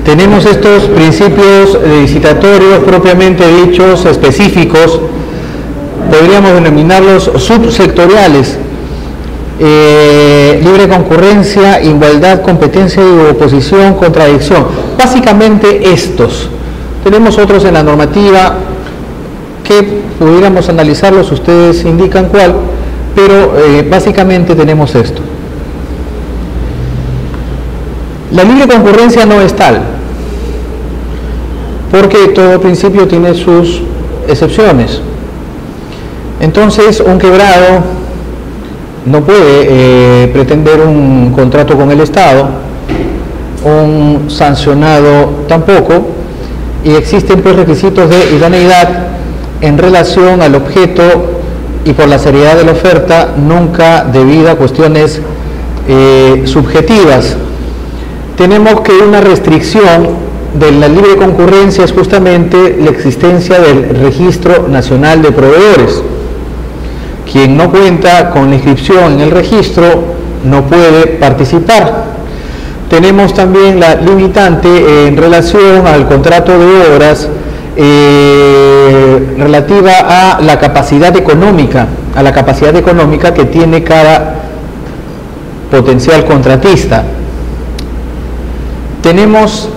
Tenemos estos principios licitatorios propiamente dichos, específicos, podríamos denominarlos subsectoriales: libre concurrencia, igualdad, competencia y oposición, contradicción. Básicamente estos. Tenemos otros en la normativa que pudiéramos analizarlos, ustedes indican cuál, pero básicamente tenemos esto. La libre concurrencia no es tal, porque todo principio tiene sus excepciones. Entonces, un quebrado no puede pretender un contrato con el Estado, un sancionado tampoco, y existen pues requisitos de idoneidad en relación al objeto y por la seriedad de la oferta, nunca debido a cuestiones subjetivas. Tenemos que una restricción de la libre concurrencia es justamente la existencia del Registro Nacional de Proveedores. Quien no cuenta con la inscripción en el registro no puede participar. Tenemos también la limitante en relación al contrato de obras relativa a la capacidad económica, que tiene cada potencial contratista. Tenemos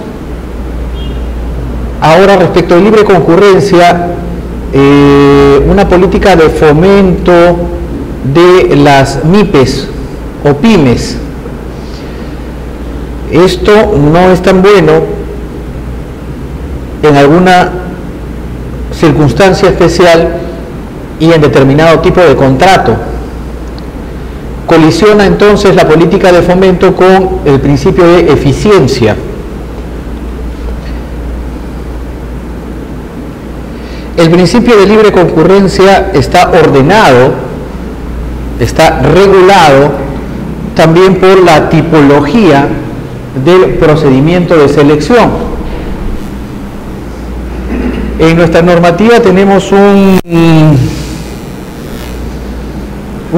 ahora, respecto de libre concurrencia, una política de fomento de las MIPES o pymes. Esto no es tan bueno en alguna circunstancia especial y en determinado tipo de contrato. Colisiona entonces la política de fomento con el principio de eficiencia. El principio de libre concurrencia está ordenado, está regulado también por la tipología del procedimiento de selección. En nuestra normativa tenemos un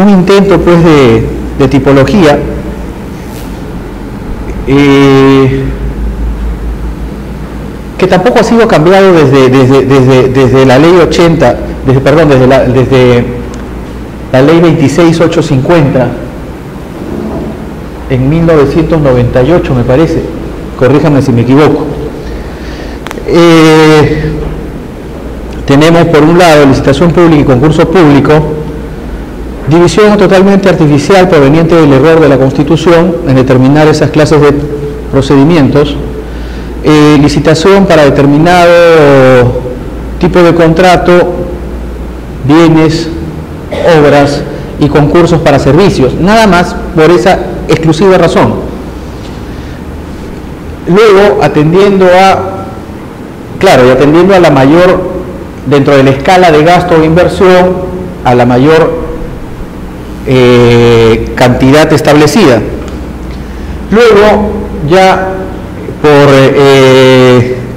intento pues de tipología que tampoco ha sido cambiado desde la ley 80, desde la ley 26850 en 1998, me parece, corríjame si me equivoco. Tenemos por un lado licitación pública y concurso público, división totalmente artificial proveniente del error de la Constitución en determinar esas clases de procedimientos, licitación para determinado tipo de contrato, bienes, obras y concursos para servicios, nada más por esa exclusiva razón. Luego, atendiendo a la mayor, dentro de la escala de gasto o inversión, a la mayor cantidad establecida. Luego, ya por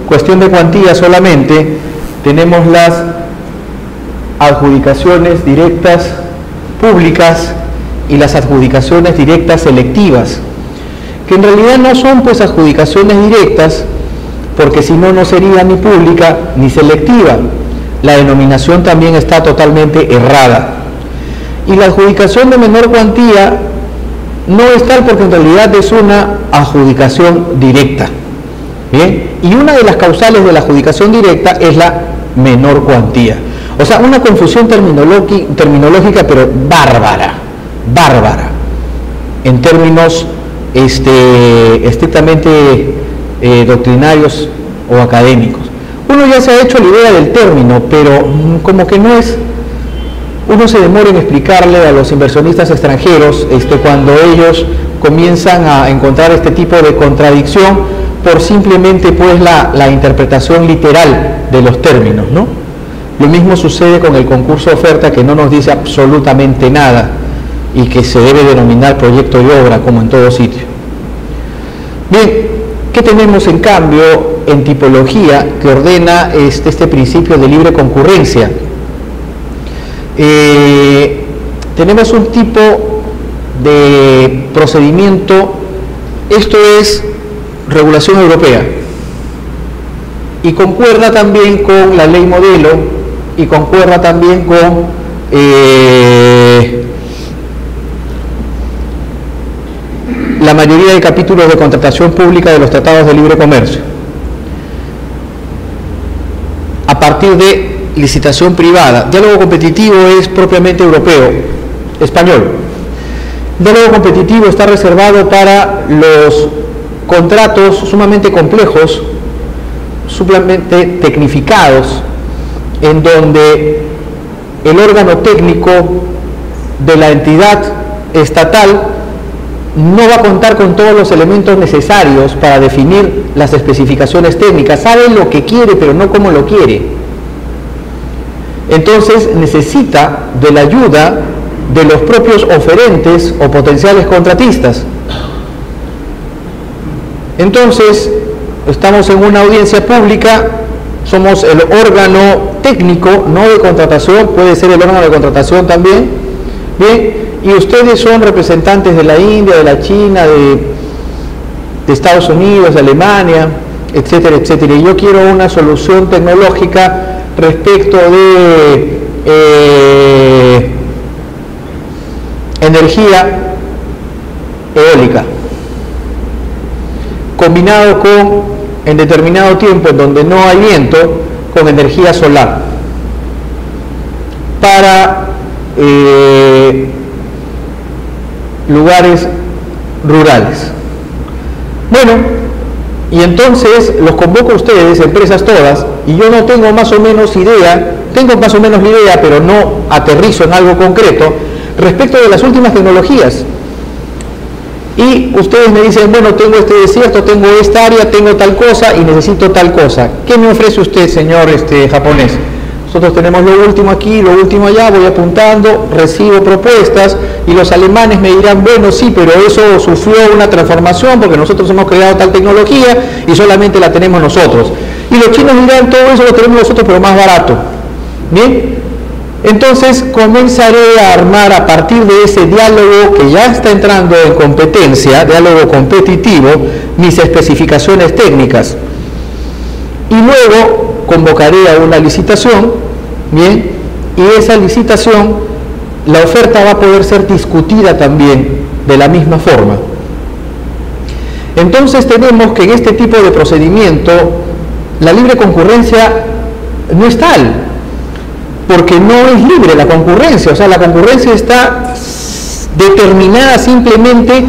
cuestión de cuantía solamente, tenemos las adjudicaciones directas públicas y las adjudicaciones directas selectivas, que en realidad no son pues adjudicaciones directas, porque si no, no sería ni pública ni selectiva. La denominación también está totalmente errada. Y la adjudicación de menor cuantía no es tal, porque en realidad es una adjudicación directa. ¿Bien? Y una de las causales de la adjudicación directa es la menor cuantía. O sea, una confusión terminológica, pero bárbara, en términos estrictamente doctrinarios o académicos. Uno ya se ha hecho la idea del término, pero como que no es, uno se demora en explicarle a los inversionistas extranjeros cuando ellos comienzan a encontrar este tipo de contradicción por simplemente pues la interpretación literal de los términos, ¿no? Lo mismo sucede con el concurso de oferta, que no nos dice absolutamente nada y que se debe denominar proyecto de obra, como en todo sitio. Bien, ¿qué tenemos en cambio en tipología que ordena este principio de libre concurrencia? tenemos un tipo de procedimiento, esto es regulación europea, y concuerda también con la ley modelo, y concuerda también con la mayoría de capítulos de contratación pública de los tratados de libre comercio. A partir de licitación privada, diálogo competitivo es propiamente europeo, español. Diálogo competitivo está reservado para los contratos sumamente complejos, sumamente tecnificados, en donde el órgano técnico de la entidad estatal no va a contar con todos los elementos necesarios para definir las especificaciones técnicas. Sabe lo que quiere, pero no cómo lo quiere. Entonces necesita de la ayuda de los propios oferentes o potenciales contratistas. Entonces, estamos en una audiencia pública, somos el órgano técnico, no de contratación, puede ser el órgano de contratación también, bien, y ustedes son representantes de la India, de la China, de Estados Unidos, de Alemania, etcétera, etcétera, y yo quiero una solución tecnológica respecto de energía eólica, combinado con, en determinado tiempo en donde no hay viento, con energía solar, para lugares rurales. Bueno, y entonces los convoco a ustedes, empresas todas, y yo no tengo más o menos idea, tengo más o menos la idea, pero no aterrizo en algo concreto, respecto de las últimas tecnologías. Y ustedes me dicen, bueno, tengo este desierto, tengo esta área, tengo tal cosa y necesito tal cosa. ¿Qué me ofrece usted, señor japonés? Nosotros tenemos lo último aquí, lo último allá, voy apuntando, recibo propuestas y los alemanes me dirán, bueno, sí, pero eso sufrió una transformación porque nosotros hemos creado tal tecnología y solamente la tenemos nosotros. Y los chinos dirán, todo eso lo tenemos nosotros, pero más barato. ¿Bien? Entonces comenzaré a armar a partir de ese diálogo que ya está entrando en competencia, diálogo competitivo, mis especificaciones técnicas. Y luego convocaré a una licitación, ¿bien? Y esa licitación, la oferta va a poder ser discutida también de la misma forma. Entonces tenemos que en este tipo de procedimiento la libre concurrencia no es tal, porque no es libre la concurrencia, o sea, la concurrencia está determinada simplemente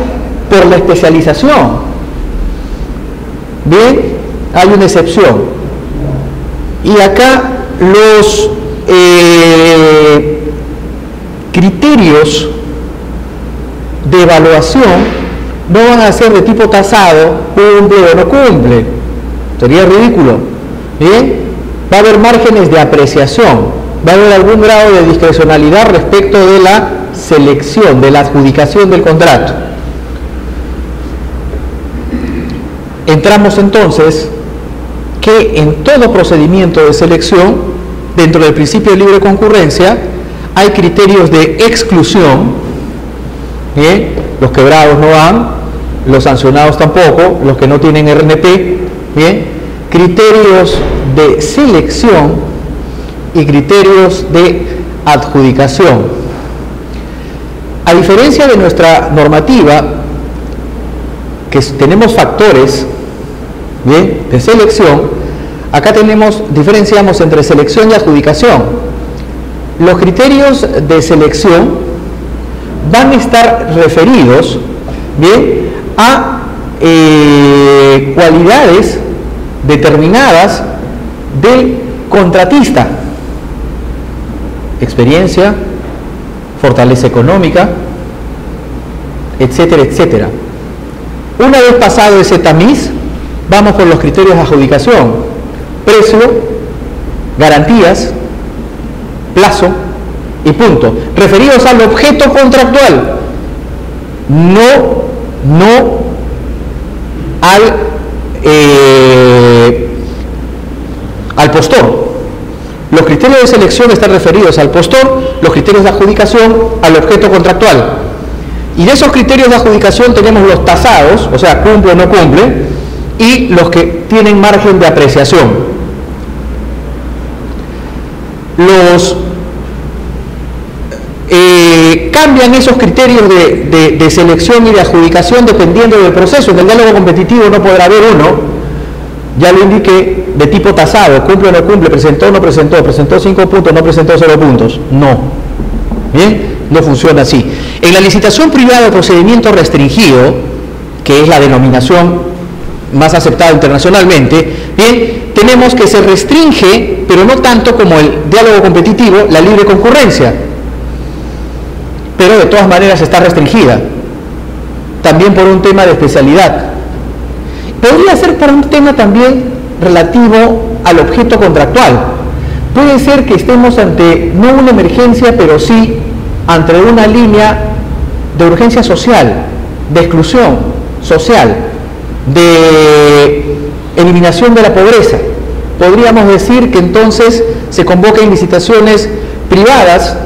por la especialización. Bien, hay una excepción. Y acá los criterios de evaluación no van a ser de tipo tasado, cumple o no cumple. Sería ridículo. Bien, va a haber márgenes de apreciación. Va a haber algún grado de discrecionalidad respecto de la selección, de la adjudicación del contrato. Entramos entonces que en todo procedimiento de selección, dentro del principio de libre concurrencia, hay criterios de exclusión. ¿Bien? Los quebrados no van, los sancionados tampoco, los que no tienen RNP. ¿Bien? Criterios de selección y criterios de adjudicación. A diferencia de nuestra normativa, que tenemos factores, ¿bien?, de selección, acá diferenciamos entre selección y adjudicación. Los criterios de selección van a estar referidos, ¿bien?, a cualidades determinadas del contratista: experiencia, fortaleza económica, etcétera, etcétera. Una vez pasado ese tamiz, vamos por los criterios de adjudicación: precio, garantías, plazo y punto, referidos al objeto contractual, no al postor. Los criterios de selección están referidos al postor, los criterios de adjudicación al objeto contractual. Y de esos criterios de adjudicación tenemos los tasados, o sea, cumple o no cumple, y los que tienen margen de apreciación. Los cambian esos criterios de selección y de adjudicación dependiendo del proceso. En el diálogo competitivo no podrá haber uno, ya lo indiqué, de tipo tasado, cumple o no cumple, presentó o no presentó, presentó 5 puntos, no presentó 0 puntos. No. Bien, no funciona así. En la licitación privada de procedimiento restringido, que es la denominación más aceptada internacionalmente, bien, tenemos que se restringe, pero no tanto como el diálogo competitivo, la libre concurrencia. Pero de todas maneras está restringida, también por un tema de especialidad. Podría ser por un tema también relativo al objeto contractual. Puede ser que estemos ante, no una emergencia, pero sí ante una línea de urgencia social, de exclusión social, de eliminación de la pobreza. Podríamos decir que entonces se convoquen licitaciones privadas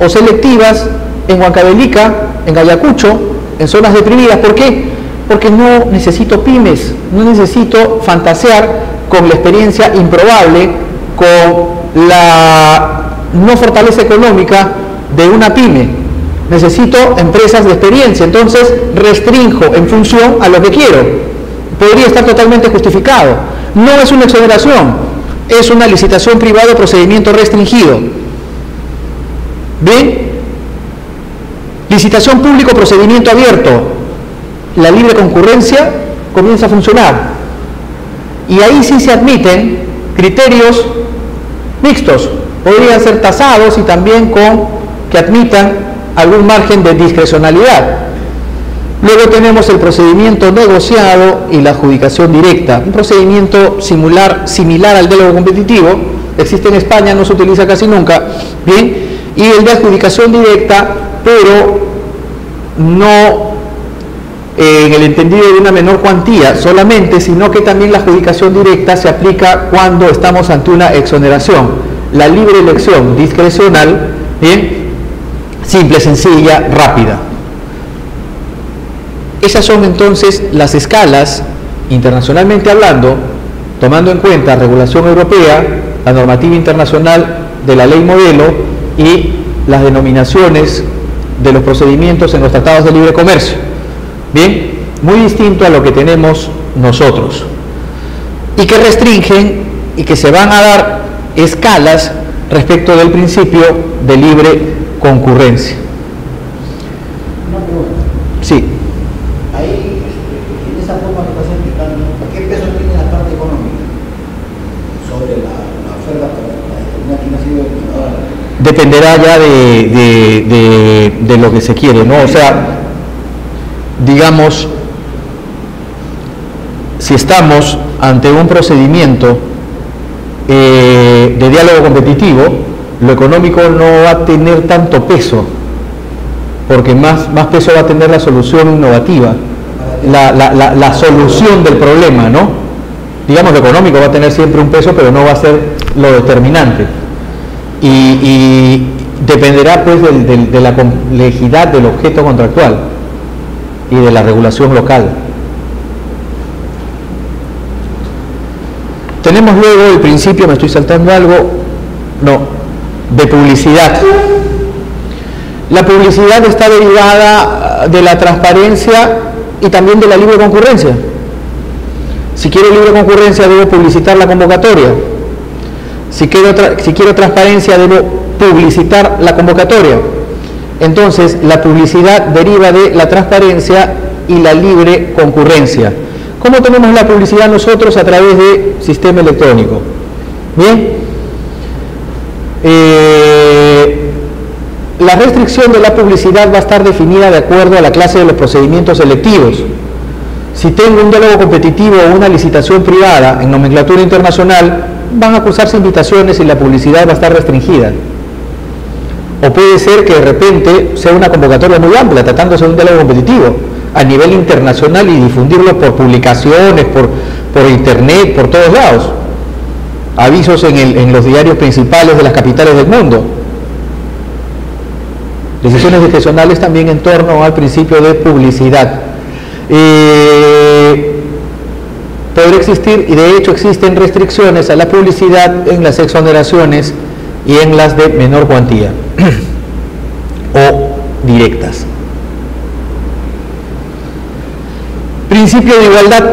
o selectivas en Huancavelica, en Ayacucho, en zonas deprimidas. ¿Por qué? Porque no necesito pymes, no necesito fantasear con la experiencia improbable, con la no fortaleza económica de una pyme. Necesito empresas de experiencia, entonces restrinjo en función a lo que quiero. Podría estar totalmente justificado. No es una exoneración, es una licitación privada de procedimiento restringido. ¿Bien? Licitación público, procedimiento abierto. La libre concurrencia comienza a funcionar. Y ahí sí se admiten criterios mixtos. Podrían ser tasados y también con que admitan algún margen de discrecionalidad. Luego tenemos el procedimiento negociado y la adjudicación directa. Un procedimiento similar al diálogo competitivo. Existe en España, no se utiliza casi nunca. Bien. Y el de adjudicación directa, pero no en el entendido de una menor cuantía solamente, sino que también la adjudicación directa se aplica cuando estamos ante una exoneración. La libre elección discrecional, bien, simple, sencilla, rápida. Esas son entonces las escalas, internacionalmente hablando, tomando en cuenta regulación europea, la normativa internacional de la ley modelo y las denominaciones de los procedimientos en los tratados de libre comercio. Bien, muy distinto a lo que tenemos nosotros. Y que restringen y que se van a dar escalas respecto del principio de libre concurrencia. Una pregunta. Sí. Ahí, en esa forma que estás explicando, ¿qué peso tiene la parte económica sobre la oferta para determinar quién ha sido el ganador? Dependerá ya de lo que se quiere, ¿no? O sea, digamos, si estamos ante un procedimiento de diálogo competitivo, lo económico no va a tener tanto peso, porque más peso va a tener la solución innovativa, la solución del problema, ¿no? Digamos, lo económico va a tener siempre un peso, pero no va a ser lo determinante. Y dependerá pues de la complejidad del objeto contractual y de la regulación local. Tenemos luego el principio, me estoy saltando algo, no, de publicidad. La publicidad está derivada de la transparencia y también de la libre concurrencia. Si quiero libre concurrencia, debo publicitar la convocatoria. Si quiero transparencia, debo publicitar la convocatoria. Entonces, la publicidad deriva de la transparencia y la libre concurrencia. ¿Cómo tenemos la publicidad nosotros? A través de sistema electrónico. Bien. La restricción de la publicidad va a estar definida de acuerdo a la clase de los procedimientos selectivos. Si tengo un diálogo competitivo o una licitación privada en nomenclatura internacional, van a cursarse invitaciones y la publicidad va a estar restringida. O puede ser que de repente sea una convocatoria muy amplia, tratándose de un diálogo competitivo a nivel internacional y difundirlo por publicaciones, por internet, por todos lados. avisos en los diarios principales de las capitales del mundo. Decisiones discrecionales también en torno al principio de publicidad. Podría existir, y de hecho existen restricciones a la publicidad en las exoneraciones y en las de menor cuantía o directas. Principio de igualdad.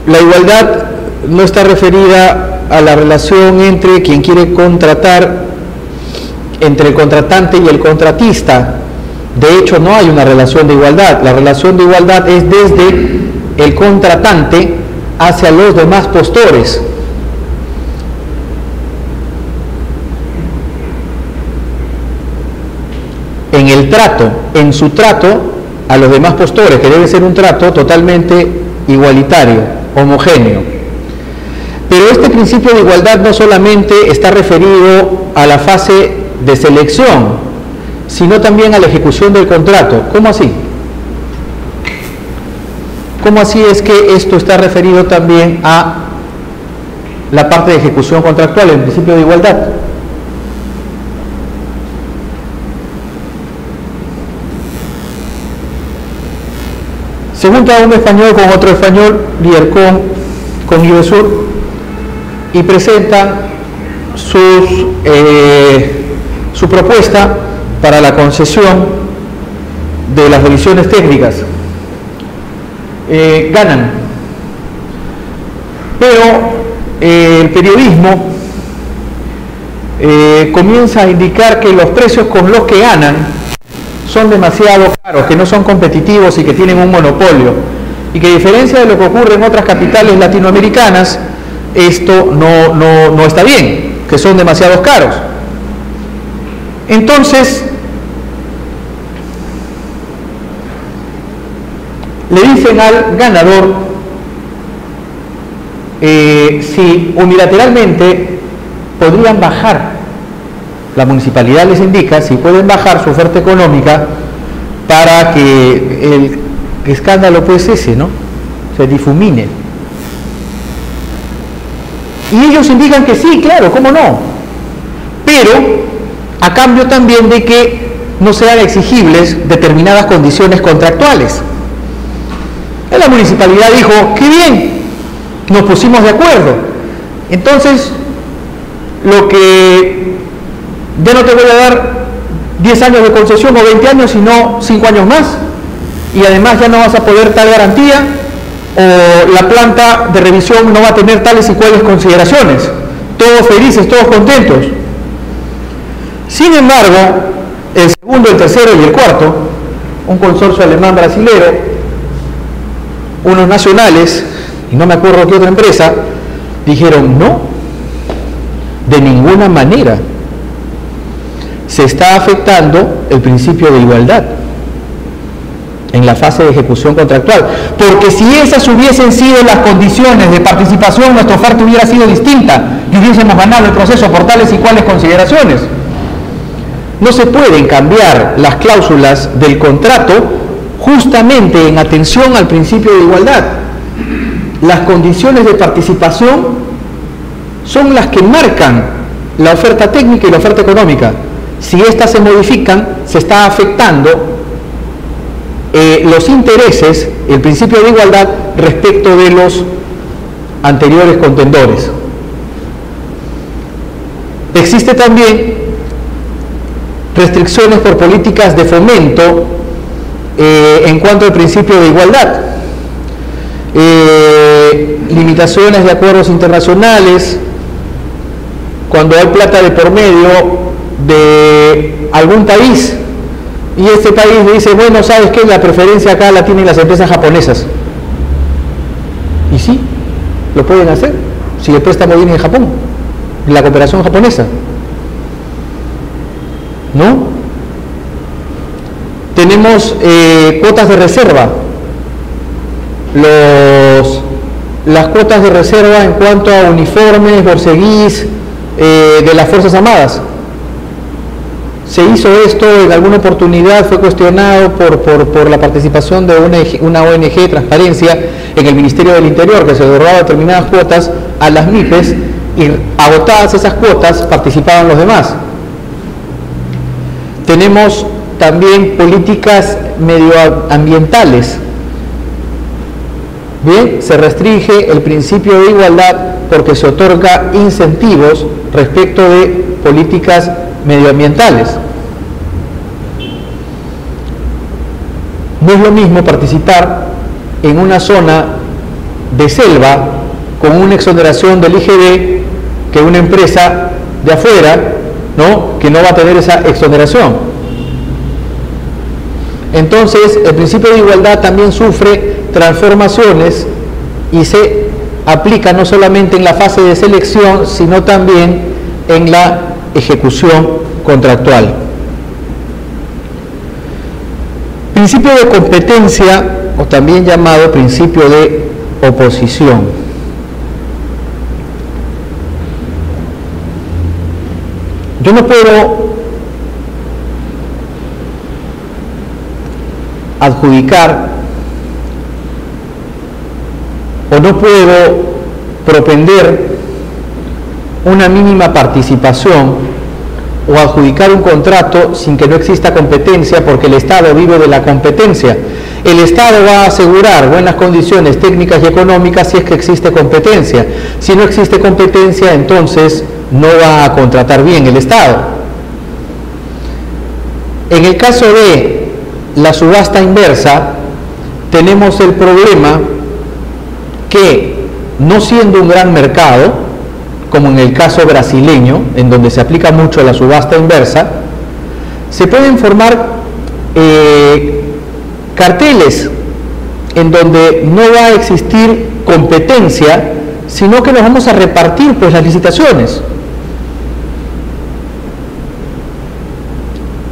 La igualdad no está referida a la relación entre quien quiere contratar, entre el contratante y el contratista. De hecho, no hay una relación de igualdad. La relación de igualdad es desde el contratante hacia los demás postores. En el trato, en su trato a los demás postores, que debe ser un trato totalmente igualitario, homogéneo. Pero este principio de igualdad no solamente está referido a la fase de selección, sino también a la ejecución del contrato. ¿Cómo así? ¿Cómo así es que esto está referido también a la parte de ejecución contractual, el principio de igualdad? Se junta un español con otro español, Viercon con Ivesur, y presentan su propuesta para la concesión de las revisiones técnicas. Ganan, pero el periodismo comienza a indicar que los precios con los que ganan son demasiado caros, que no son competitivos y que tienen un monopolio, y que a diferencia de lo que ocurre en otras capitales latinoamericanas, esto no está bien, que son demasiado caros. Entonces le dicen al ganador si unilateralmente podrían bajar, la municipalidad les indica si pueden bajar su oferta económica para que el escándalo pues cese, ¿no? Se difumine. Y ellos indican que sí, claro, ¿cómo no? Pero a cambio también de que no sean exigibles determinadas condiciones contractuales. La municipalidad dijo, qué bien, nos pusimos de acuerdo. Entonces, lo que ya no te voy a dar 10 años de concesión o 20 años, sino 5 años más. Y además ya no vas a poder tal garantía, o la planta de revisión no va a tener tales y cuales consideraciones. Todos felices, todos contentos. Sin embargo, el segundo, el tercero y el cuarto, un consorcio alemán-brasilero, unos nacionales, y no me acuerdo qué otra empresa, dijeron no, de ninguna manera. Se está afectando el principio de igualdad en la fase de ejecución contractual, porque si esas hubiesen sido las condiciones de participación, nuestra oferta hubiera sido distinta y hubiésemos ganado el proceso por tales y cuales consideraciones. No se pueden cambiar las cláusulas del contrato justamente en atención al principio de igualdad. Las condiciones de participación son las que marcan la oferta técnica y la oferta económica. Si éstas se modifican, se está afectando los intereses, el principio de igualdad respecto de los anteriores contendores. Existe también restricciones por políticas de fomento en cuanto al principio de igualdad, limitaciones de acuerdos internacionales, cuando hay plata de por medio de algún país y este país le dice, bueno, ¿sabes qué? La preferencia acá la tienen las empresas japonesas. Y sí, lo pueden hacer si el préstamo viene de Japón, la cooperación japonesa, ¿no? Tenemos cuotas de reserva. Las cuotas de reserva en cuanto a uniformes, borseguís de las Fuerzas Armadas. Se hizo esto en alguna oportunidad, fue cuestionado por la participación de una ONG Transparencia, en el Ministerio del Interior, que se otorgaba determinadas cuotas a las MIPES y agotadas esas cuotas participaban los demás. Tenemos también políticas medioambientales. Bien, se restringe el principio de igualdad porque se otorga incentivos respecto de políticas medioambientales. No es lo mismo participar en una zona de selva con una exoneración del IGB que una empresa de afuera, ¿no?, que no va a tener esa exoneración. Entonces, el principio de igualdad también sufre transformaciones y se aplica no solamente en la fase de selección, sino también en la ejecución contractual. Principio de competencia, o también llamado principio de oposición. Yo no puedo adjudicar o no puedo propender una mínima participación o adjudicar un contrato sin que no exista competencia, porque el Estado vive de la competencia. El Estado va a asegurar buenas condiciones técnicas y económicas si es que existe competencia. Si no existe competencia, entonces no va a contratar bien el Estado. En el caso de la subasta inversa, tenemos el problema que, no siendo un gran mercado, como en el caso brasileño, en donde se aplica mucho la subasta inversa, se pueden formar carteles en donde no va a existir competencia, sino que nos vamos a repartir pues las licitaciones.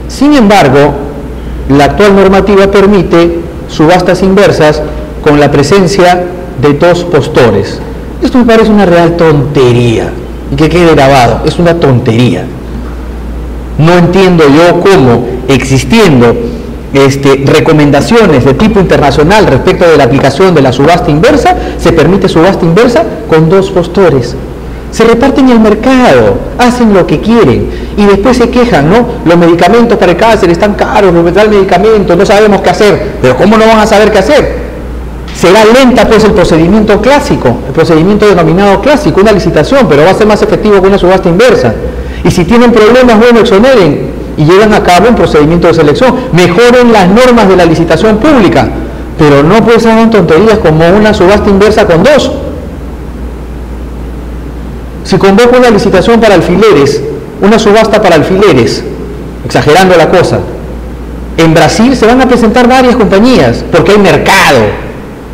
Sin embargo, la actual normativa permite subastas inversas con la presencia de dos postores. Esto me parece una real tontería, y que quede grabado, es una tontería. No entiendo yo cómo, existiendo recomendaciones de tipo internacional respecto de la aplicación de la subasta inversa, se permite subasta inversa con dos postores. Se reparten el mercado, hacen lo que quieren y después se quejan, ¿no? Los medicamentos para el cáncer están caros, nos vendrá el medicamento, no sabemos qué hacer. Pero ¿cómo no van a saber qué hacer? Será lenta pues el procedimiento clásico, el procedimiento denominado clásico, una licitación, pero va a ser más efectivo que una subasta inversa. Y si tienen problemas, bueno, exoneren y llevan a cabo un procedimiento de selección, mejoren las normas de la licitación pública, pero no pues hagan tonterías como una subasta inversa con dos. Si convoco una licitación para alfileres, una subasta para alfileres, exagerando la cosa, en Brasil se van a presentar varias compañías, porque hay mercado,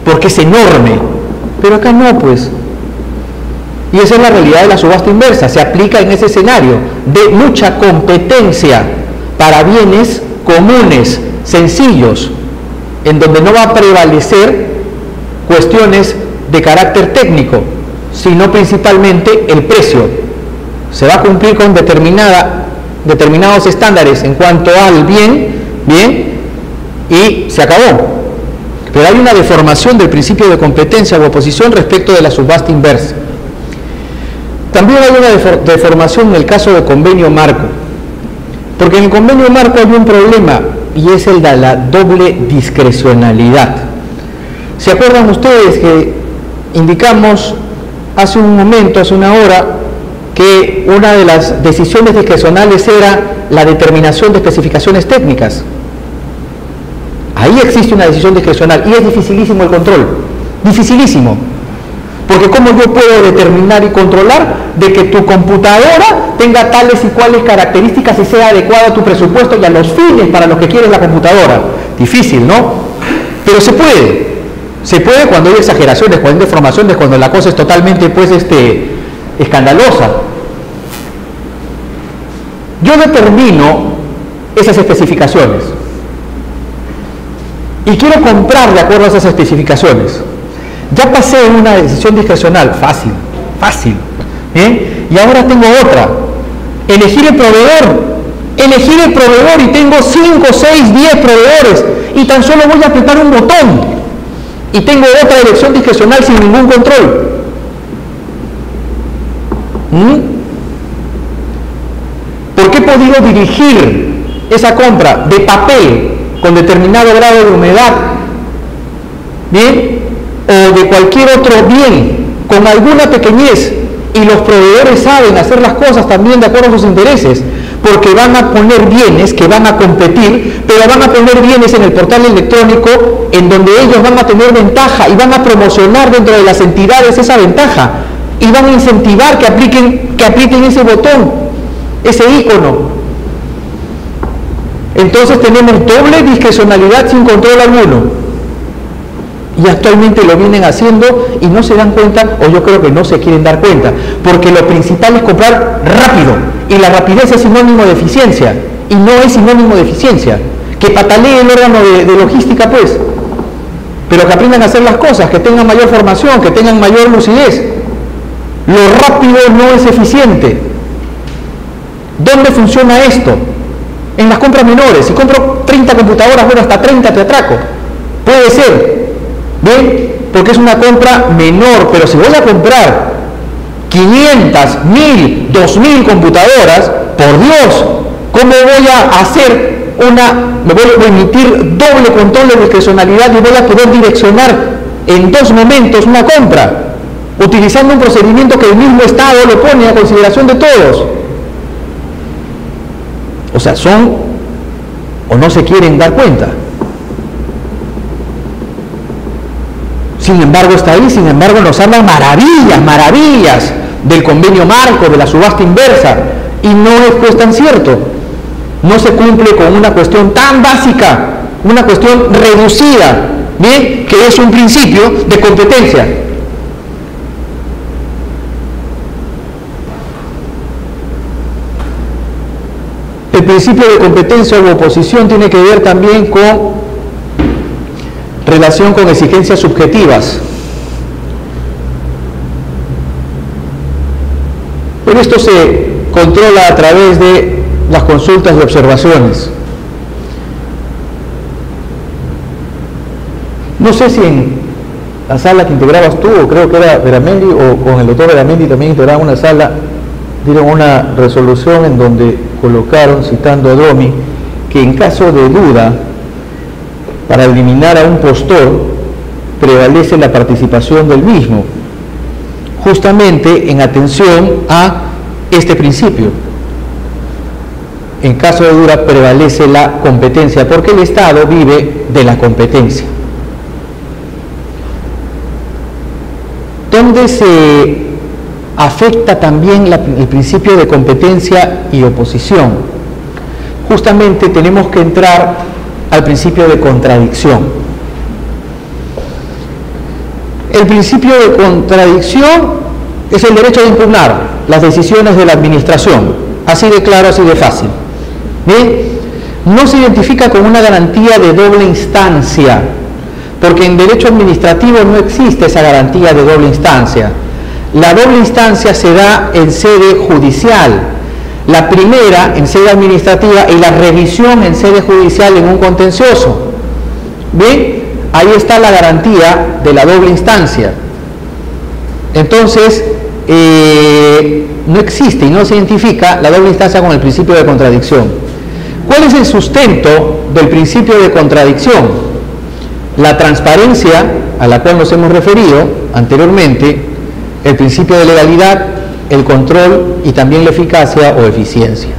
porque es enorme, pero acá no pues. Y esa es la realidad de la subasta inversa, se aplica en ese escenario de mucha competencia para bienes comunes, sencillos, en donde no va a prevalecer cuestiones de carácter técnico, sino principalmente el precio. Se va a cumplir con determinados estándares en cuanto al bien, y se acabó. Pero hay una deformación del principio de competencia u oposición respecto de la subasta inversa. También hay una deformación en el caso de convenio marco, porque en el convenio marco hay un problema y es el de la doble discrecionalidad. ¿Se acuerdan ustedes que indicamos hace un momento, hace una hora, que una de las decisiones discrecionales era la determinación de especificaciones técnicas? Ahí existe una decisión discrecional y es dificilísimo el control, dificilísimo, porque ¿cómo yo puedo determinar y controlar de que tu computadora tenga tales y cuales características y sea adecuada a tu presupuesto y a los fines para los que quieres la computadora? Difícil, ¿no? Pero se puede cuando hay exageraciones, cuando hay deformaciones, cuando la cosa es totalmente pues escandalosa. Yo determino esas especificaciones y quiero comprar de acuerdo a esas especificaciones. Ya pasé una decisión discrecional, fácil, ¿bien? Y ahora tengo otra, elegir el proveedor y tengo 5, 6, 10 proveedores y tan solo voy a apretar un botón y tengo otra elección discrecional sin ningún control. ¿Por qué he podido dirigir esa compra de papel con determinado grado de humedad, bien, o de cualquier otro bien con alguna pequeñez, y los proveedores saben hacer las cosas también de acuerdo a sus intereses, porque van a poner bienes que van a competir, pero van a poner bienes en el portal electrónico en donde ellos van a tener ventaja y van a promocionar dentro de las entidades esa ventaja y van a incentivar que apliquen ese botón, ese icono. Entonces tenemos doble discrecionalidad sin control alguno. Y actualmente lo vienen haciendo y no se dan cuenta, o yo creo que no se quieren dar cuenta, porque lo principal es comprar rápido, y la rapidez es sinónimo de eficiencia, y no es sinónimo de eficiencia. Que patalee el órgano de logística, pues, pero que aprendan a hacer las cosas, que tengan mayor formación, que tengan mayor lucidez. Lo rápido no es eficiente. ¿Dónde funciona esto? En las compras menores. Si compro 30 computadoras, bueno, hasta 30 te atraco. Puede ser. ¿Bien? Porque es una compra menor, pero si voy a comprar 500, 1000, 2000 computadoras, por Dios, ¿cómo voy a hacer me voy a permitir doble control de discrecionalidad y voy a poder direccionar en dos momentos una compra, utilizando un procedimiento que el mismo Estado lo pone a consideración de todos? O sea, son o no se quieren dar cuenta. Sin embargo está ahí, sin embargo nos hablan maravillas del convenio marco, de la subasta inversa, y no es pues tan cierto. No se cumple con una cuestión tan básica, una cuestión reducida, ¿bien? Que es un principio de competencia. El principio de competencia u oposición tiene que ver también con relación con exigencias subjetivas. Pero esto se controla a través de las consultas y observaciones. No sé si en la sala que integrabas tú, o creo que era Veramendi, o con el doctor Veramendi también integraban una sala, dieron una resolución en donde colocaron, citando a Domi, que en caso de duda, para eliminar a un postor, prevalece la participación del mismo, justamente en atención a este principio. En caso de duda prevalece la competencia, porque el Estado vive de la competencia. ¿Dónde se afecta también el principio de competencia y oposición? Justamente tenemos que entrar al principio de contradicción. El principio de contradicción es el derecho de impugnar las decisiones de la administración, así de claro, así de fácil. ¿Bien? No se identifica con una garantía de doble instancia, porque en derecho administrativo no existe esa garantía de doble instancia. La doble instancia se da en sede judicial. La primera en sede administrativa y la revisión en sede judicial en un contencioso. Bien, ahí está la garantía de la doble instancia. Entonces, no existe y no se identifica la doble instancia con el principio de contradicción. ¿Cuál es el sustento del principio de contradicción? La transparencia, a la cual nos hemos referido anteriormente, el principio de legalidad, el control y también la eficacia o eficiencia.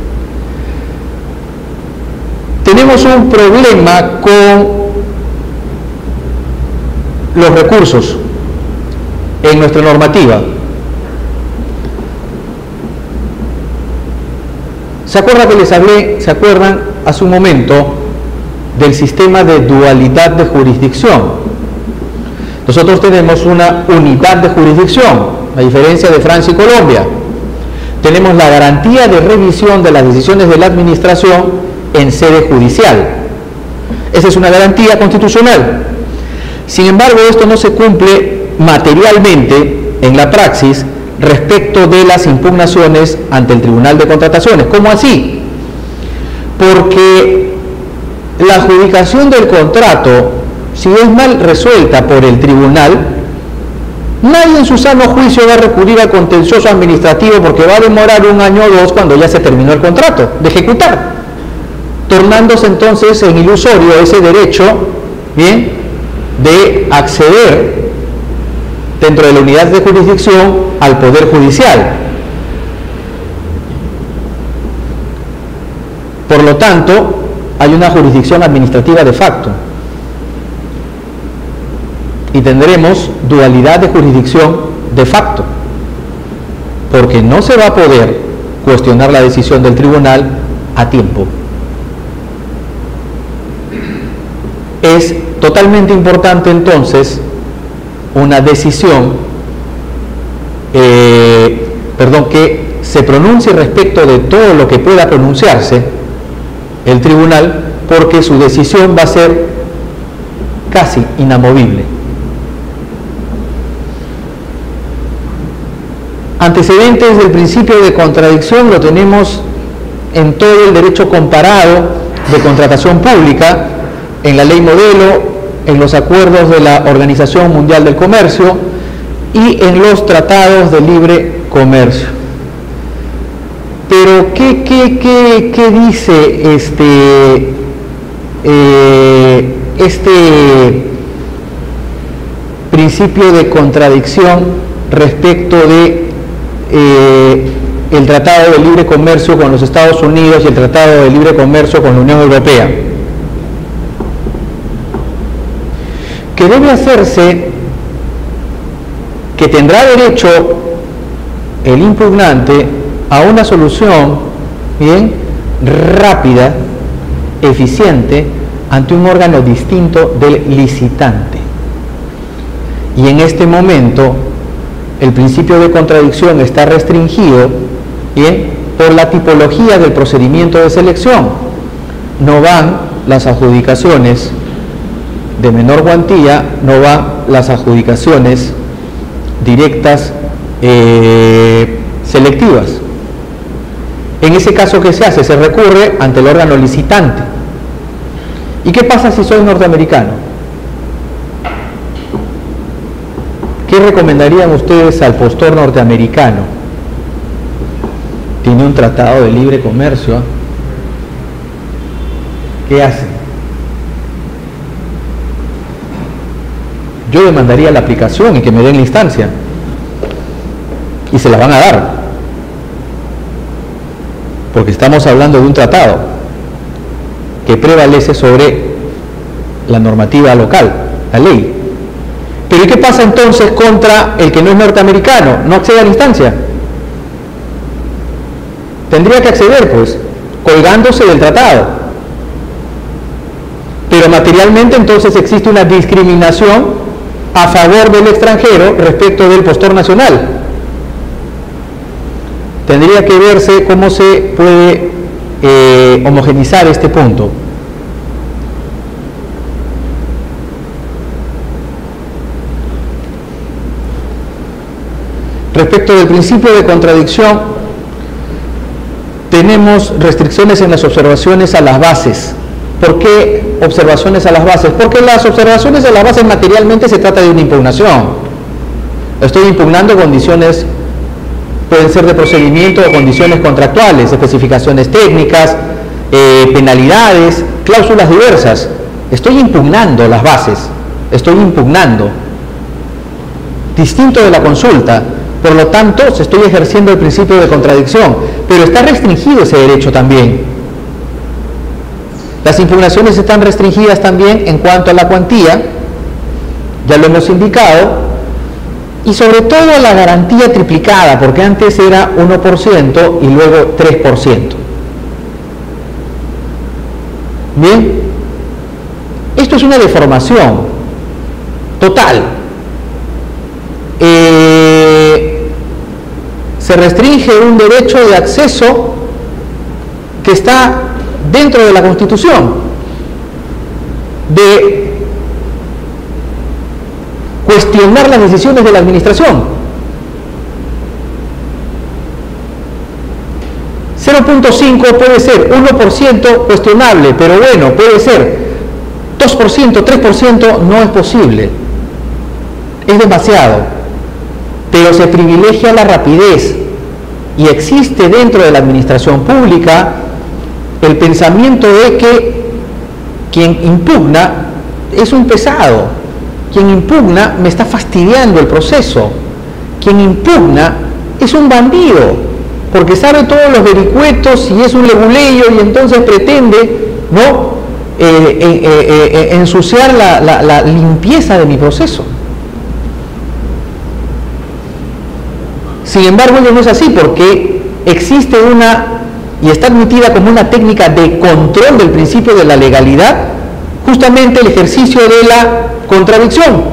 Tenemos un problema con los recursos en nuestra normativa. ¿Se acuerdan que les hablé, se acuerdan hace un momento del sistema de dualidad de jurisdicción? Nosotros tenemos una unidad de jurisdicción, a diferencia de Francia y Colombia. Tenemos la garantía de revisión de las decisiones de la administración en sede judicial. Esa es una garantía constitucional. Sin embargo, esto no se cumple materialmente en la praxis respecto de las impugnaciones ante el Tribunal de Contrataciones. ¿Cómo así? Porque la adjudicación del contrato si es mal resuelta por el tribunal, nadie en su sano juicio va a recurrir al contencioso administrativo porque va a demorar 1 año o 2 cuando ya se terminó el contrato de ejecutar, tornándose entonces en ilusorio ese derecho, bien, de acceder dentro de la unidad de jurisdicción al Poder Judicial. Por lo tanto, hay una jurisdicción administrativa de facto y tendremos dualidad de jurisdicción de facto, porque no se va a poder cuestionar la decisión del tribunal a tiempo. Es totalmente importante entonces una decisión, que se pronuncie respecto de todo lo que pueda pronunciarse el tribunal, porque su decisión va a ser casi inamovible. Antecedentes del principio de contradicción lo tenemos en todo el derecho comparado de contratación pública, en la ley modelo, en los acuerdos de la Organización Mundial del Comercio y en los tratados de libre comercio. Pero ¿qué dice este principio de contradicción respecto de el Tratado de Libre Comercio con los Estados Unidos y el Tratado de Libre Comercio con la Unión Europea? Que debe hacerse, que tendrá derecho el impugnante a una solución bien rápida, eficiente, ante un órgano distinto del licitante. Y en este momento el principio de contradicción está restringido, bien, por la tipología del procedimiento de selección. No van las adjudicaciones de menor cuantía, no van las adjudicaciones directas selectivas. En ese caso, ¿qué se hace? Se recurre ante el órgano licitante. ¿Y qué pasa si soy norteamericano? ¿Qué recomendarían ustedes al postor norteamericano? Tiene un tratado de libre comercio. ¿Qué hace? Yo demandaría la aplicación y que me den la instancia. Y se la van a dar. Porque estamos hablando de un tratado que prevalece sobre la normativa local, la ley. Pero ¿y qué pasa entonces contra el que no es norteamericano? No accede a la instancia. Tendría que acceder, pues, colgándose del tratado. Pero materialmente entonces existe una discriminación a favor del extranjero respecto del postor nacional. Tendría que verse cómo se puede homogeneizar este punto. Respecto del principio de contradicción, tenemos restricciones en las observaciones a las bases. ¿Por qué observaciones a las bases? Porque las observaciones a las bases materialmente se trata de una impugnación. Estoy impugnando condiciones, pueden ser de procedimiento o condiciones contractuales, especificaciones técnicas, penalidades, cláusulas diversas. Estoy impugnando las bases, estoy impugnando. Distinto de la consulta, por lo tanto, se estoy ejerciendo el principio de contradicción, pero está restringido ese derecho también. Las impugnaciones están restringidas también en cuanto a la cuantía, ya lo hemos indicado, y sobre todo a la garantía triplicada, porque antes era 1% y luego 3%. Bien, esto es una deformación total. Se restringe un derecho de acceso que está dentro de la Constitución, de cuestionar las decisiones de la administración. 0.5 puede ser 1% cuestionable, pero bueno, puede ser 2%, 3% no es posible, es demasiado, pero se privilegia la rapidez y existe dentro de la administración pública el pensamiento de que quien impugna es un pesado, quien impugna me está fastidiando el proceso, quien impugna es un bandido, porque sabe todos los vericuetos y es un leguleyo y entonces pretende, ¿no?, ensuciar la limpieza de mi proceso. Sin embargo, ello no es así, porque existe y está admitida como una técnica de control del principio de la legalidad, justamente el ejercicio de la contradicción,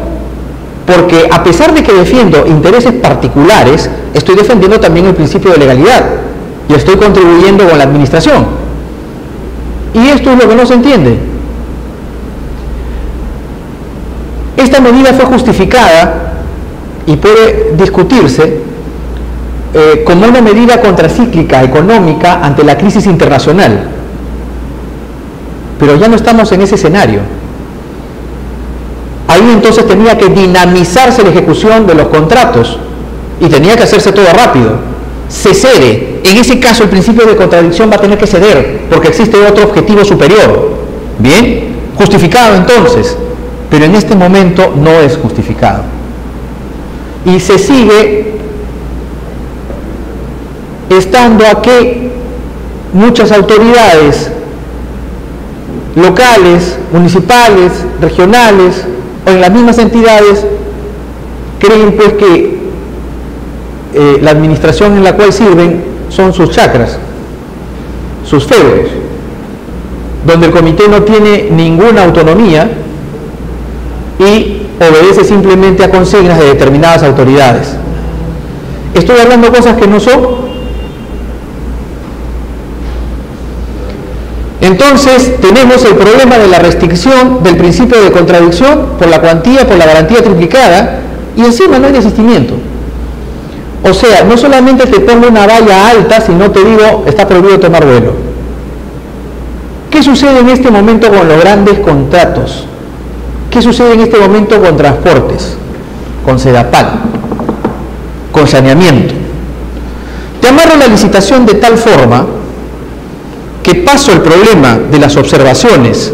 porque a pesar de que defiendo intereses particulares, estoy defendiendo también el principio de legalidad y estoy contribuyendo con la administración. Y esto es lo que no se entiende. Esta medida fue justificada y puede discutirse como una medida contracíclica económica ante la crisis internacional. Pero ya no estamos en ese escenario. Ahí entonces tenía que dinamizarse la ejecución de los contratos y tenía que hacerse todo rápido. Se cede. En ese caso el principio de contradicción va a tener que ceder porque existe otro objetivo superior. Bien, justificado entonces, pero en este momento no es justificado. Y se sigue estando a que muchas autoridades locales, municipales, regionales o en las mismas entidades creen pues que la administración en la cual sirven son sus chacras, sus feudos, donde el comité no tiene ninguna autonomía y obedece simplemente a consignas de determinadas autoridades. Estoy hablando cosas que no son. Entonces tenemos el problema de la restricción del principio de contradicción por la cuantía, por la garantía triplicada, y encima no hay desistimiento. O sea, no solamente te pongo una valla alta, sino te digo, está prohibido tomar vuelo. ¿Qué sucede en este momento con los grandes contratos? ¿Qué sucede en este momento con transportes? Con Sedapal, con saneamiento. Te amarro la licitación de tal forma que paso el problema de las observaciones,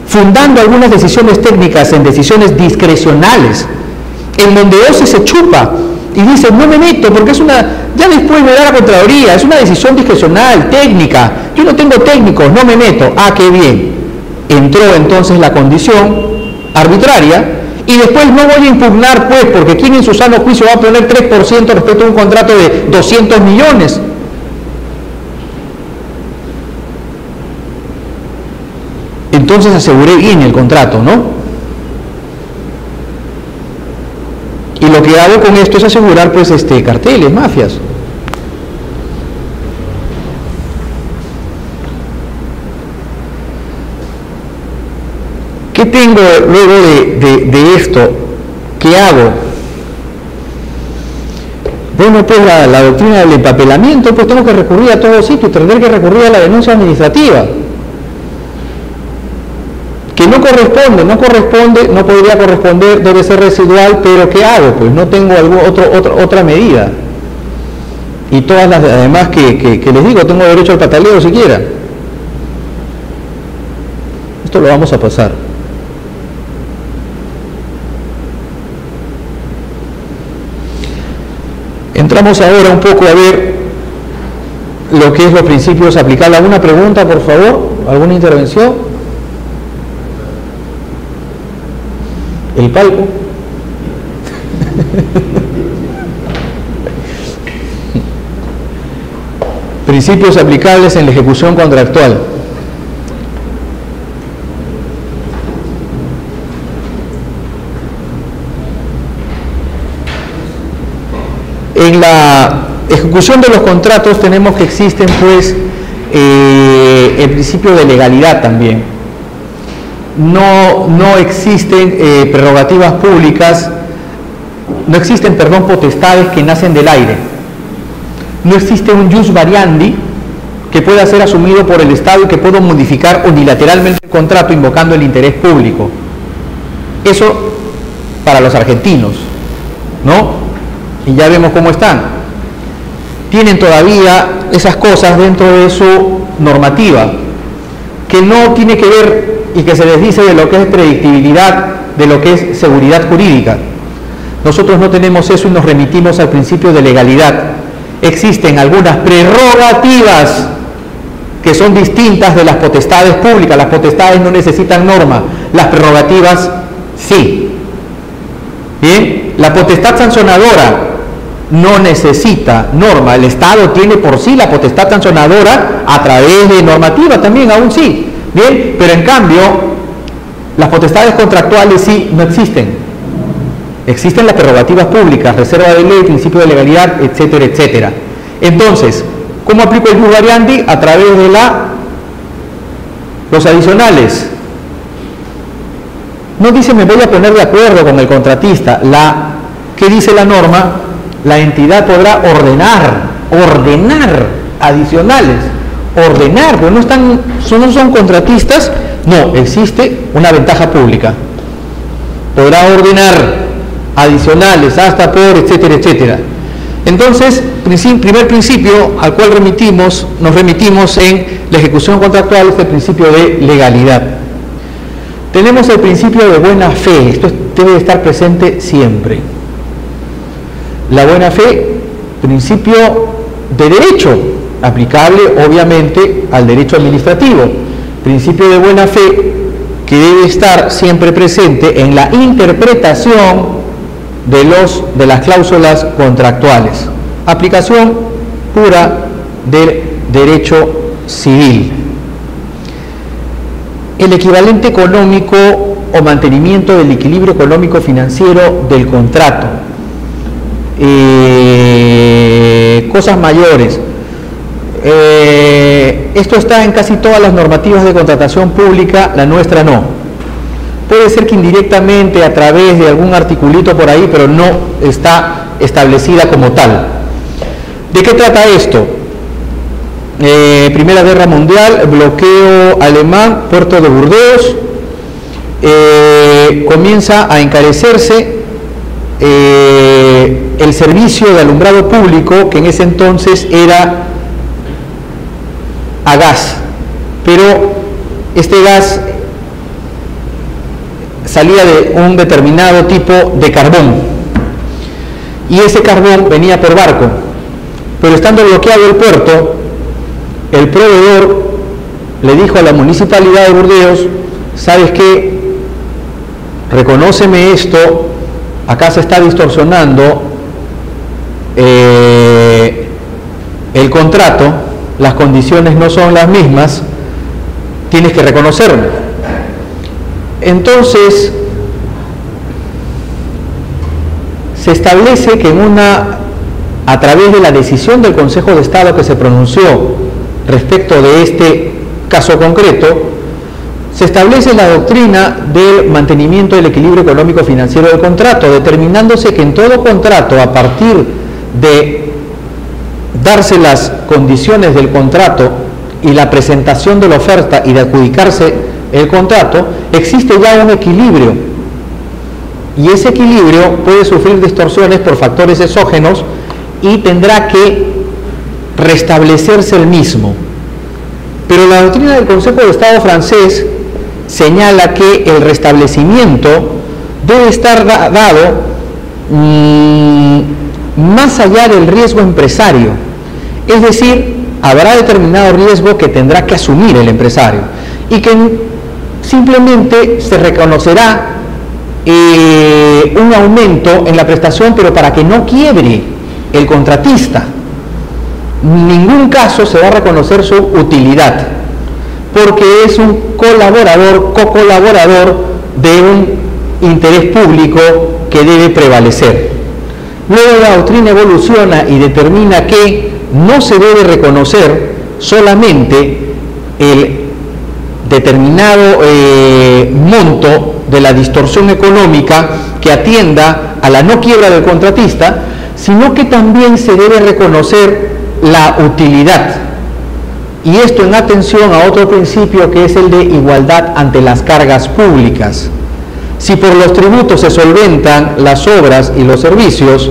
fundando algunas decisiones técnicas en decisiones discrecionales, en donde OCE se chupa y dice, no me meto porque es ya después me da la Contraloría, es una decisión discrecional, técnica, yo no tengo técnicos, no me meto. Ah, qué bien. Entró entonces la condición arbitraria y después no voy a impugnar pues, porque ¿quién en su sano juicio va a poner 3% respecto a un contrato de 200 millones? Entonces aseguré bien el contrato, ¿no? Y lo que hago con esto es asegurar pues carteles, mafias. ¿Qué tengo luego de esto? ¿Qué hago? Bueno, pues la doctrina del empapelamiento, pues tengo que recurrir a todo sitio, tendré que recurrir a la denuncia administrativa. Que no corresponde, no podría corresponder, debe ser residual, pero ¿qué hago? Pues no tengo otra medida. Y todas las además que les digo, tengo derecho al pataleo siquiera. Esto lo vamos a pasar. Entramos ahora un poco a ver lo que es los principios aplicables. ¿Alguna pregunta, por favor? ¿Alguna intervención? El palco. Principios aplicables en la ejecución contractual. En la ejecución de los contratos tenemos que existen pues el principio de legalidad también. No existen prerrogativas públicas, no existen, potestades que nacen del aire. No existe un jus variandi que pueda ser asumido por el Estado y que pueda modificar unilateralmente el contrato invocando el interés público. Eso para los argentinos, ¿no? Y ya vemos cómo están. Tienen todavía esas cosas dentro de su normativa, que no tiene que ver y que se desdice de lo que es predictibilidad, de lo que es seguridad jurídica. Nosotros no tenemos eso y nos remitimos al principio de legalidad. Existen algunas prerrogativas que son distintas de las potestades públicas. Las potestades no necesitan norma, las prerrogativas sí. Bien, la potestad sancionadora no necesita norma, el Estado tiene por sí la potestad sancionadora a través de normativa también, aún sí. Bien, pero en cambio las potestades contractuales sí no existen. Existen las prerrogativas públicas, reserva de ley, principio de legalidad, etcétera, etcétera. Entonces, ¿cómo aplico el jus variandi? A través de los adicionales. No dice me voy a poner de acuerdo con el contratista. ¿Qué dice la norma? La entidad podrá ordenar adicionales. Ordenar, pero no son contratistas. No, existe una ventaja pública. Podrá ordenar adicionales hasta por, etcétera, etcétera. Entonces, primer principio al cual nos remitimos en la ejecución contractual es el principio de legalidad. Tenemos el principio de buena fe, esto debe estar presente siempre. La buena fe, principio de derecho, aplicable obviamente al derecho administrativo. Principio de buena fe que debe estar siempre presente en la interpretación de las cláusulas contractuales. Aplicación pura del derecho civil. El equivalente económico o mantenimiento del equilibrio económico financiero del contrato. Cosas mayores. Esto está en casi todas las normativas de contratación pública, la nuestra no. Puede ser que indirectamente a través de algún articulito por ahí, pero no está establecida como tal. ¿De qué trata esto? Primera Guerra Mundial, bloqueo alemán, puerto de Burdeos, comienza a encarecerse el servicio de alumbrado público, que en ese entonces era a gas, pero este gas salía de un determinado tipo de carbón y ese carbón venía por barco, pero estando bloqueado el puerto, el proveedor le dijo a la municipalidad de Burdeos: ¿sabes qué? Reconóceme esto, acá se está distorsionando el contrato, las condiciones no son las mismas, tienes que reconocerme. Entonces se establece que a través de la decisión del Consejo de Estado que se pronunció respecto de este caso concreto, se establece la doctrina del mantenimiento del equilibrio económico financiero del contrato, determinándose que en todo contrato, a partir de darse las condiciones del contrato y la presentación de la oferta y de adjudicarse el contrato, existe ya un equilibrio, y ese equilibrio puede sufrir distorsiones por factores exógenos y tendrá que restablecerse el mismo. Pero la doctrina del Consejo de Estado francés señala que el restablecimiento debe estar dado más allá del riesgo empresario, es decir, habrá determinado riesgo que tendrá que asumir el empresario y que simplemente se reconocerá un aumento en la prestación, pero para que no quiebre el contratista. En ningún caso se va a reconocer su utilidad, porque es un colaborador, co-colaborador de un interés público que debe prevalecer. Luego la doctrina evoluciona y determina que no se debe reconocer solamente el determinado monto de la distorsión económica que atienda a la no quiebra del contratista, sino que también se debe reconocer la utilidad. Y esto en atención a otro principio que es el de igualdad ante las cargas públicas. Si por los tributos se solventan las obras y los servicios,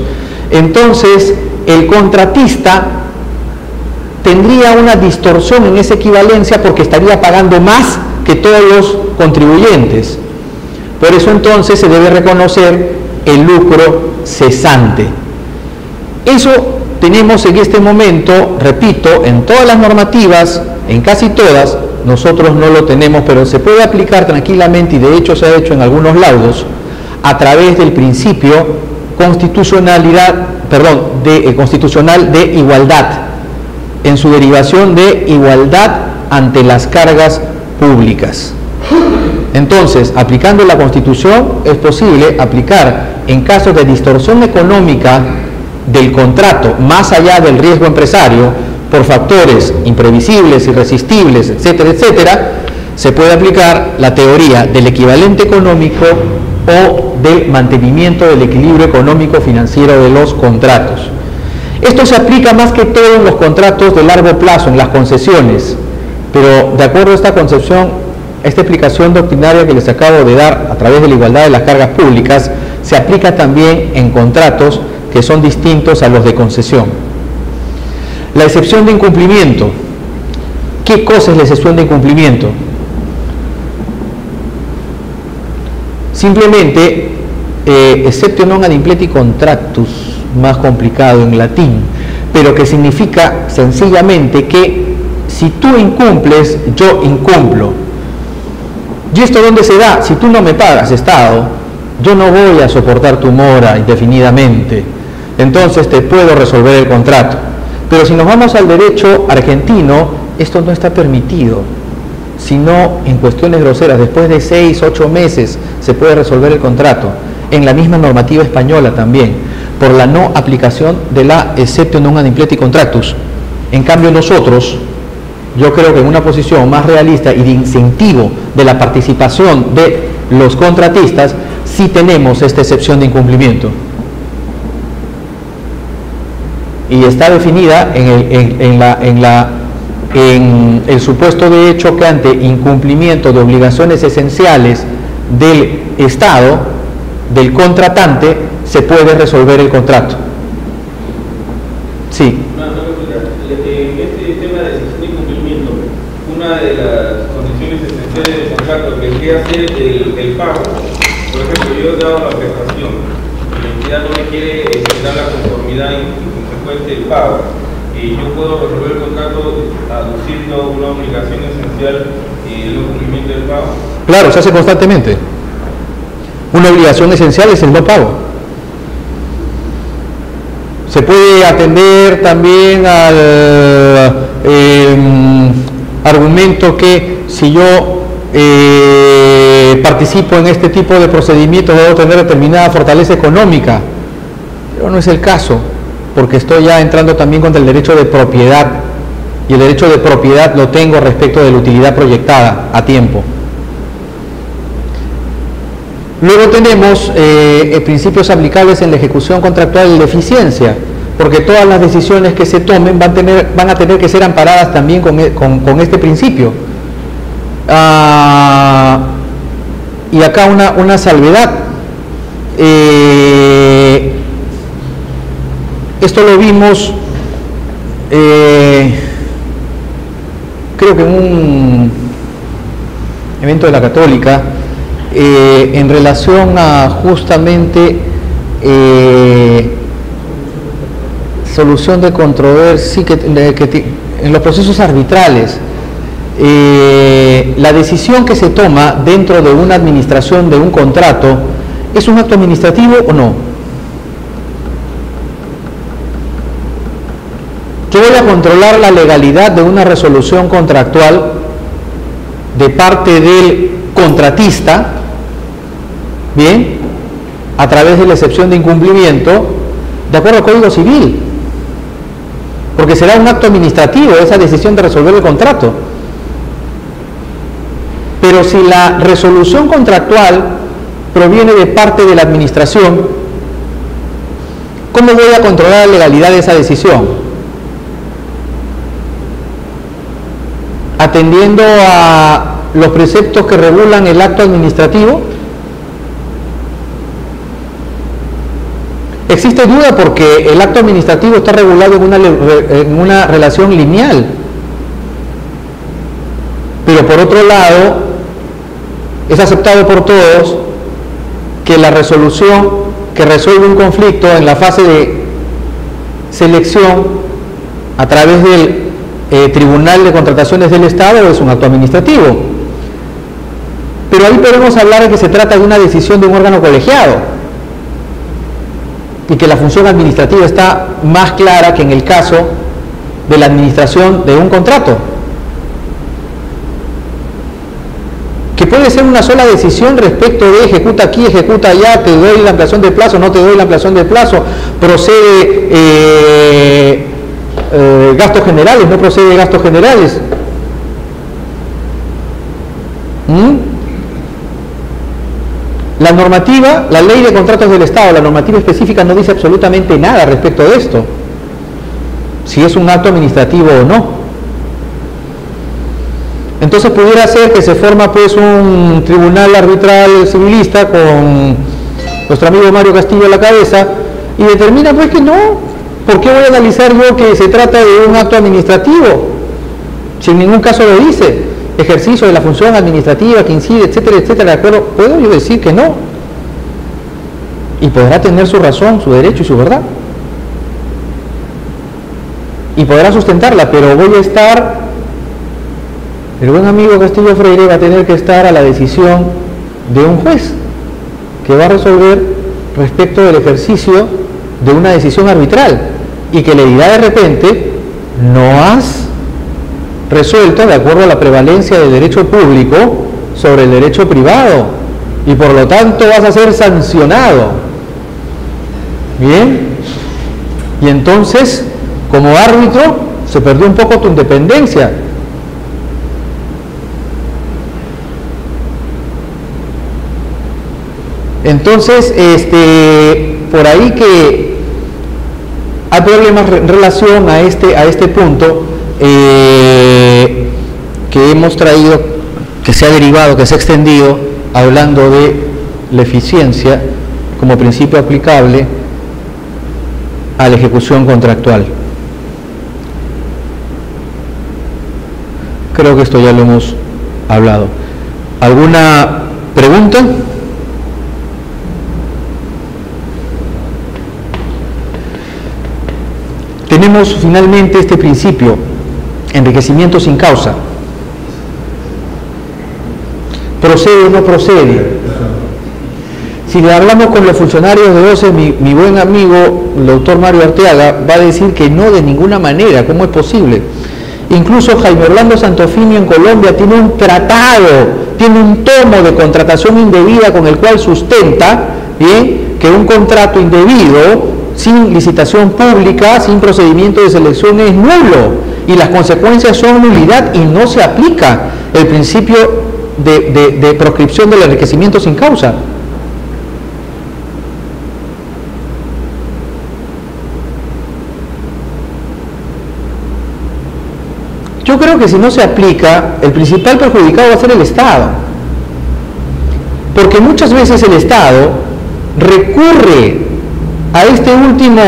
entonces el contratista tendría una distorsión en esa equivalencia porque estaría pagando más que todos los contribuyentes. Por eso entonces se debe reconocer el lucro cesante. Eso tenemos en este momento, repito, en todas las normativas, en casi todas, nosotros no lo tenemos, pero se puede aplicar tranquilamente, y de hecho se ha hecho en algunos laudos, a través del principio constitucional de igualdad, en su derivación de igualdad ante las cargas públicas. Entonces, aplicando la Constitución, es posible aplicar en casos de distorsión económica del contrato, más allá del riesgo empresario, por factores imprevisibles, irresistibles, etcétera, etcétera, se puede aplicar la teoría del equivalente económico o del mantenimiento del equilibrio económico financiero de los contratos. Esto se aplica más que todo en los contratos de largo plazo, en las concesiones, pero de acuerdo a esta concepción, esta explicación doctrinaria que les acabo de dar a través de la igualdad de las cargas públicas, se aplica también en contratos que son distintos a los de concesión. La excepción de incumplimiento. ¿Qué cosa es la excepción de incumplimiento? Simplemente, exceptio non ad impleti contractus, más complicado en latín, pero que significa sencillamente que si tú incumples, yo incumplo. ¿Y esto dónde se da? Si tú no me pagas, Estado, yo no voy a soportar tu mora indefinidamente, entonces te puedo resolver el contrato. Pero si nos vamos al derecho argentino, esto no está permitido, sino en cuestiones groseras, después de 6, 8 meses se puede resolver el contrato, en la misma normativa española también, por la no aplicación de la exceptio non ad impleti contractus. En cambio nosotros, yo creo que en una posición más realista y de incentivo de la participación de los contratistas, sí tenemos esta excepción de incumplimiento. Y está definida en el supuesto de hecho que ante incumplimiento de obligaciones esenciales del Estado, del contratante, se puede resolver el contrato. Sí. En este tema de excepción de incumplimiento, una de las condiciones esenciales del contrato que quiere hacer el pago, por ejemplo, yo he dado la prestación, la entidad no me quiere dar la conformidad en consecuencia del pago, y yo puedo resolver el contrato aduciendo una obligación esencial y el no cumplimiento del pago. Claro, se hace constantemente. Una obligación esencial es el no pago. Se puede atender también al argumento que si yo participo en este tipo de procedimientos debo tener determinada fortaleza económica, pero no es el caso, porque estoy ya entrando también contra el derecho de propiedad, y el derecho de propiedad lo tengo respecto de la utilidad proyectada a tiempo. Luego tenemos principios aplicables en la ejecución contractual de eficiencia, porque todas las decisiones que se tomen van a tener que ser amparadas también con este principio. Y acá una salvedad. Esto lo vimos, creo que en un evento de la Católica, en relación a justamente solución de controversia, en los procesos arbitrales, la decisión que se toma dentro de una administración de un contrato, ¿es un acto administrativo o no? Yo voy a controlar la legalidad de una resolución contractual de parte del contratista, bien, a través de la excepción de incumplimiento, de acuerdo al Código Civil, porque será un acto administrativo esa decisión de resolver el contrato. Pero si la resolución contractual proviene de parte de la administración, ¿cómo voy a controlar la legalidad de esa decisión? atendiendo a los preceptos que regulan el acto administrativo? Existe duda porque el acto administrativo está regulado en una relación lineal. Pero por otro lado, es aceptado por todos que la resolución que resuelve un conflicto en la fase de selección a través del Tribunal de Contrataciones del Estado es un acto administrativo. Pero ahí podemos hablar de que se trata de una decisión de un órgano colegiado y que la función administrativa está más clara que en el caso de la administración de un contrato, que puede ser una sola decisión respecto de ejecuta aquí, ejecuta allá, te doy la ampliación de plazo, no te doy la ampliación de plazo, procede gastos generales, no procede gastos generales. La normativa, la ley de contratos del Estado, la normativa específica no dice absolutamente nada respecto de esto, si es un acto administrativo o no. Entonces pudiera ser que se forma pues un tribunal arbitral civilista con nuestro amigo Mario Castillo a la cabeza y determina pues que no. ¿Por qué voy a analizar yo que se trata de un acto administrativo? Si en ningún caso lo dice. Ejercicio de la función administrativa que incide, etcétera, etcétera, ¿de acuerdo? ¿Puedo yo decir que no? Y podrá tener su razón, su derecho y su verdad. Y podrá sustentarla, pero voy a estar, el buen amigo Castillo Freire va a tener que estar a la decisión de un juez que va a resolver respecto del ejercicio de una decisión arbitral y que le dirá de repente, no has resuelto de acuerdo a la prevalencia del derecho público sobre el derecho privado y por lo tanto vas a ser sancionado. Bien, y entonces como árbitro se perdió un poco tu independencia. Entonces por ahí que hay problemas en relación a este punto que hemos traído, que se ha derivado, que se ha extendido, hablando de la eficiencia como principio aplicable a la ejecución contractual. Creo que esto ya lo hemos hablado. ¿Alguna pregunta? Tenemos finalmente este principio, enriquecimiento sin causa. ¿Procede o no procede? Si le hablamos con los funcionarios de OCE, mi buen amigo, el doctor Mario Arteaga, va a decir que no, de ninguna manera. ¿Cómo es posible? Incluso Jaime Orlando Santofimio en Colombia tiene un tratado, tiene un tomo de contratación indebida con el cual sustenta, ¿bien?, que un contrato indebido, sin licitación pública, sin procedimiento de selección, es nulo y las consecuencias son nulidad y no se aplica el principio de proscripción del enriquecimiento sin causa. Yo creo que si no se aplica, el principal perjudicado va a ser el Estado, porque muchas veces el Estado recurre a este último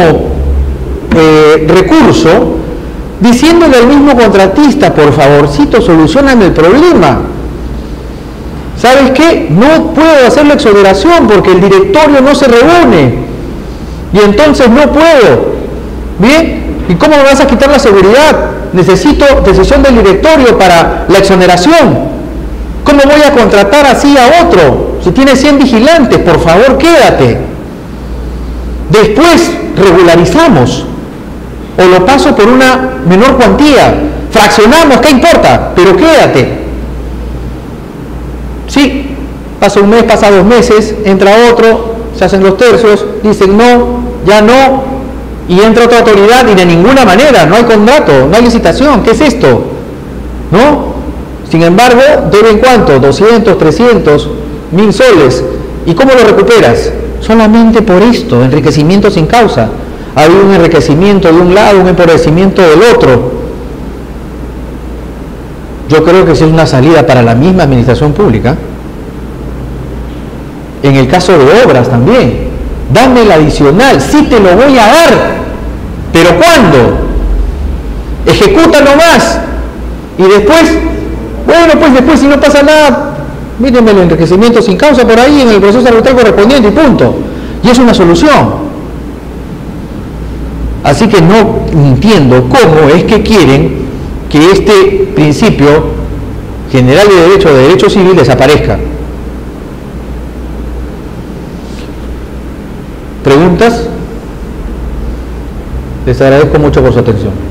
recurso diciéndole al mismo contratista, por favorcito, solucioname el problema. ¿Sabes qué? No puedo hacer la exoneración porque el directorio no se reúne y entonces no puedo. ¿Bien? ¿Y cómo me vas a quitar la seguridad? Necesito decisión del directorio para la exoneración. ¿Cómo voy a contratar así a otro? Si tiene 100 vigilantes, por favor, quédate. Después regularizamos o lo paso por una menor cuantía, fraccionamos, ¿qué importa? Pero quédate. Sí, pasa un mes, pasa 2 meses, entra otro, se hacen los tercios, dicen no, ya no, y entra otra autoridad y de ninguna manera, no hay contrato, no hay licitación, ¿qué es esto? ¿No? Sin embargo, ¿deben cuánto? 200, 300, 1000 soles. ¿Y cómo lo recuperas? Solamente por esto, enriquecimiento sin causa. Hay un enriquecimiento de un lado, un empobrecimiento del otro. yo creo que sí es una salida para la misma administración pública. En el caso de obras también, dame el adicional, sí te lo voy a dar, pero ¿cuándo? Ejecuta nomás, y después, bueno, pues después si no pasa nada, mírenme el enriquecimiento sin causa por ahí en el proceso arbitral correspondiente y punto, y es una solución. Así que no entiendo cómo es que quieren que este principio general de derecho civil desaparezca. ¿Preguntas? Les agradezco mucho por su atención.